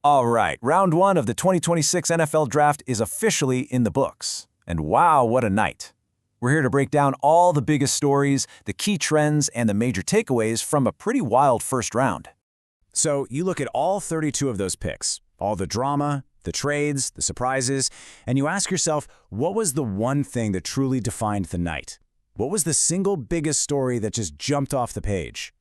All right, round one of the 2026 NFL Draft is officially in the books. And wow, what a night. We're here to break down all the biggest stories, the key trends, and the major takeaways from a pretty wild first round. So you look at all 32 of those picks, all the drama, the trades, the surprises, and you ask yourself, what was the one thing that truly defined the night? What was the single biggest story that just jumped off the page?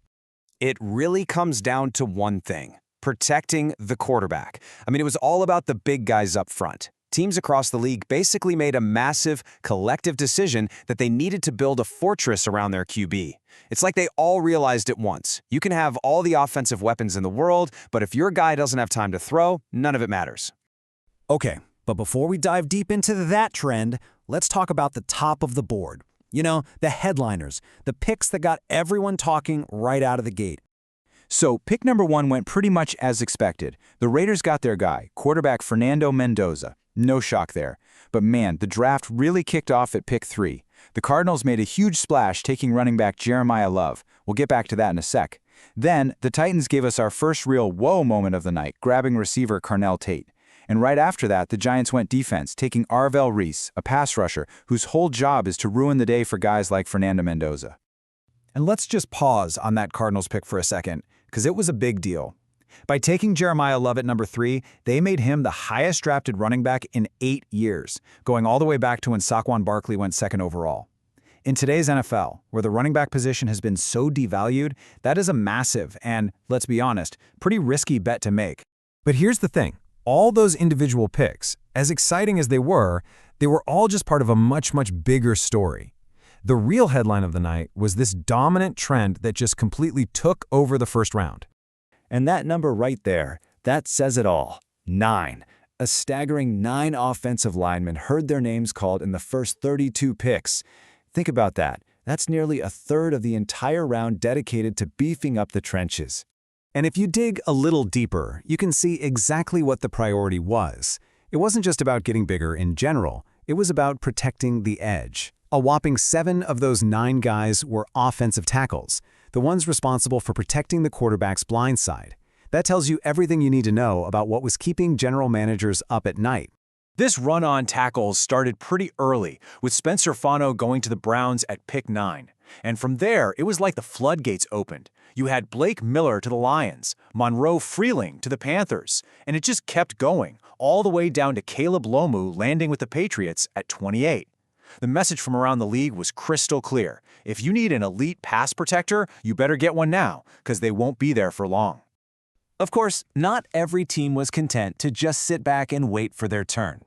It really comes down to one thing: protecting the quarterback. It was all about the big guys up front. Teams across the league basically made a massive, collective decision that they needed to build a fortress around their QB. It's like they all realized at once. You can have all the offensive weapons in the world, but if your guy doesn't have time to throw, none of it matters. Okay, but before we dive deep into that trend, let's talk about the top of the board. You know, the headliners, the picks that got everyone talking right out of the gate. So, pick number one went pretty much as expected. The Raiders got their guy, quarterback Fernando Mendoza. No shock there. But man, the draft really kicked off at pick 3. The Cardinals made a huge splash taking running back Jeremiah Love. We'll get back to that in a sec. Then, the Titans gave us our first real whoa moment of the night, grabbing receiver Carnell Tate. And right after that, the Giants went defense, taking Arvell Reese, a pass rusher whose whole job is to ruin the day for guys like Fernando Mendoza. And let's just pause on that Cardinals pick for a second, because it was a big deal. By taking Jeremiah Love at number 3, they made him the highest drafted running back in 8 years, going all the way back to when Saquon Barkley went second overall. In today's NFL, where the running back position has been so devalued, that is a massive and, let's be honest, pretty risky bet to make. But here's the thing. All those individual picks, as exciting as they were all just part of a much, much bigger story. The real headline of the night was this dominant trend that just completely took over the first round. And that number right there, that says it all. 9. A staggering 9 offensive linemen heard their names called in the first 32 picks. Think about that. That's nearly a third of the entire round dedicated to beefing up the trenches. And if you dig a little deeper, you can see exactly what the priority was. It wasn't just about getting bigger in general. It was about protecting the edge. A whopping 7 of those 9 guys were offensive tackles, the ones responsible for protecting the quarterback's blind side. That tells you everything you need to know about what was keeping general managers up at night. This run on tackles started pretty early, with Spencer Fano going to the Browns at pick 9. And from there, it was like the floodgates opened. You had Blake Miller to the Lions, Monroe Freeling to the Panthers, and it just kept going, all the way down to Caleb Lomu landing with the Patriots at 28. The message from around the league was crystal clear. If you need an elite pass protector, you better get one now, because they won't be there for long. Of course, not every team was content to just sit back and wait for their turn.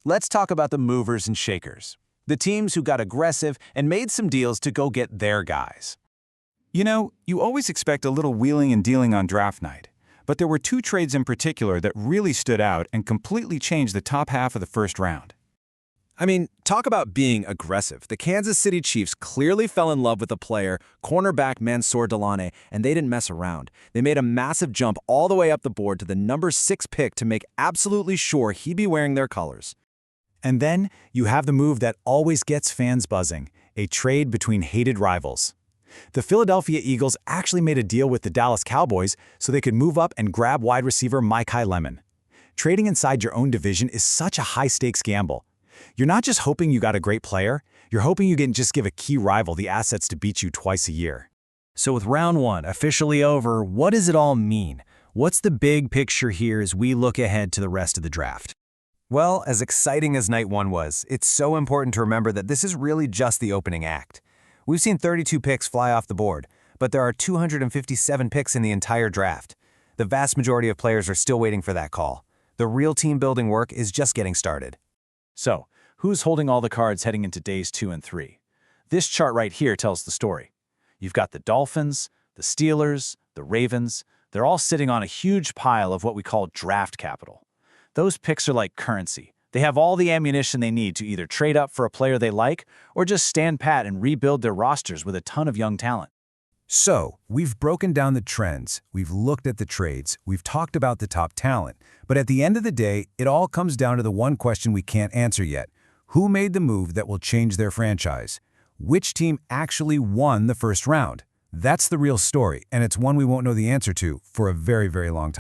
Let's talk about the movers and shakers, the teams who got aggressive and made some deals to go get their guys. You know, you always expect a little wheeling and dealing on draft night, but there were 2 trades in particular that really stood out and completely changed the top half of the first round. Talk about being aggressive. The Kansas City Chiefs clearly fell in love with the player, cornerback Mansour Delane, and they didn't mess around. They made a massive jump all the way up the board to the number 6 pick to make absolutely sure he'd be wearing their colors. And then you have the move that always gets fans buzzing, a trade between hated rivals. The Philadelphia Eagles actually made a deal with the Dallas Cowboys so they could move up and grab wide receiver Mekhi Lemon. Trading inside your own division is such a high-stakes gamble. You're not just hoping you got a great player, you're hoping you can just give a key rival the assets to beat you twice a year. So with round 1 officially over, what does it all mean? What's the big picture here as we look ahead to the rest of the draft? Well, as exciting as night 1 was, it's so important to remember that this is really just the opening act. We've seen 32 picks fly off the board, but there are 257 picks in the entire draft. The vast majority of players are still waiting for that call. The real team-building work is just getting started. So, who's holding all the cards heading into days 2 and 3? This chart right here tells the story. You've got the Dolphins, the Steelers, the Ravens. They're all sitting on a huge pile of what we call draft capital. Those picks are like currency. They have all the ammunition they need to either trade up for a player they like or just stand pat and rebuild their rosters with a ton of young talent. So, we've broken down the trends, we've looked at the trades, we've talked about the top talent, but at the end of the day, it all comes down to the one question we can't answer yet. Who made the move that will change their franchise? Which team actually won the first round? That's the real story, and it's one we won't know the answer to for a very, very long time.